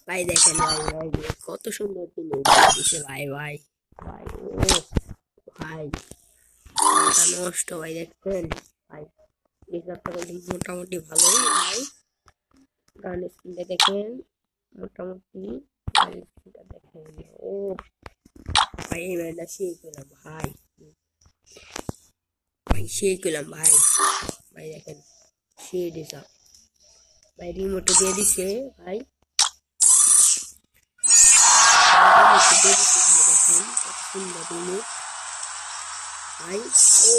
ভাই দেখেন ভাই ভাই কত সুন্দর কিনে দিছে ভাই ভাই ভাই ও ভাই মাথা নষ্ট ভাই দেখছেন ভাই রিজার্ভটা কিন্তু মোটামুটি ভালোই ভাই গানের স্কিনটা দেখেন মোটামুটি গানের স্কিনটা দেখেন ও ভাই এই ম্যাচটা সেই করলাম ভাই ভাই সেই করলাম ভাই ভাই দেখেন সেই রিজার্ভ ভাই রিমোটও দিয়ে দিছে ভাই দেখেন কত সুন্দর রিমোট ভাই ও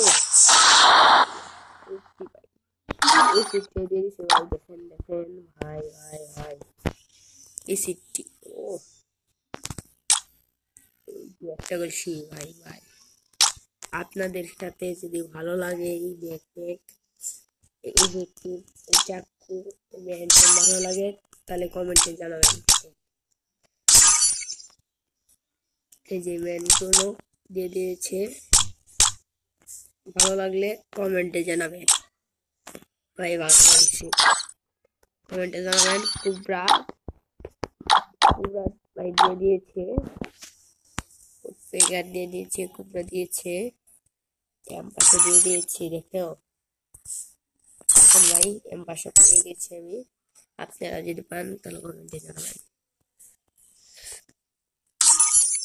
এসিডটা দিয়ে দিছে ভাই দেখেন দেখেন ভাই ভাই ভাই এসিডটি ও একটা করছি ভাই ভাই আপনাদের সাথে যদি ভালো লাগে এই ব্যাকপ্যাক এই ইফেক্টিভ এই চাকু ব্যান্ডটা ভালো লাগে তাহলে কমেন্টে জানাবেন এই যে ব্যান্ডগুলো দিয়ে দিয়েছে ভালো লাগলে কমেন্টে জানাবেন ভাই ভালো লাগছে কমেন্টে জানাবেন কুবরা কুবরা ভাই দিয়ে দিয়েছে পেগার দিয়ে দিয়েছে কুবরা দিয়েছে ক্যাম্পাসে দিয়ে দিয়েছি দেখেও ভাই ক্যাম্পাসে পেয়ে গেছি আমি আপনারা যদি পান তাহলে কমেন্টে জানাবেন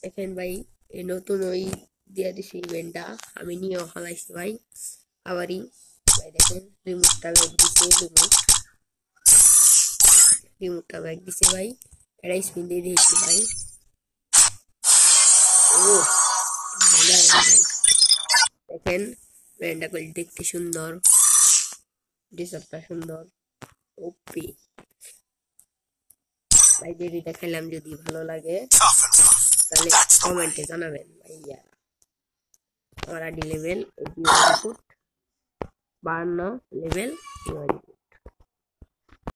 দেখেন ভাই এই নতুন ওই দিয়ে দিছি ইভেন্টটা আমি নিয়েও হালাইছি ভাই আবারই ভাই দেখেন রিমোটটা ব্যাগ দিছে রিমোটটা ব্যাগ দিছে ভাই এটা স্পিন দিয়ে দিয়েছি ভাই ও দেখেন ব্যান্ডটা করে দেখতে সুন্দর ডিজাইনটা সুন্দর ওপি ভাই যদি দেখাইলাম যদি ভালো লাগে তাহলে কমেন্টে জানাবেন ভাইয়া আমার আইডি লেভেল 52 লেভেল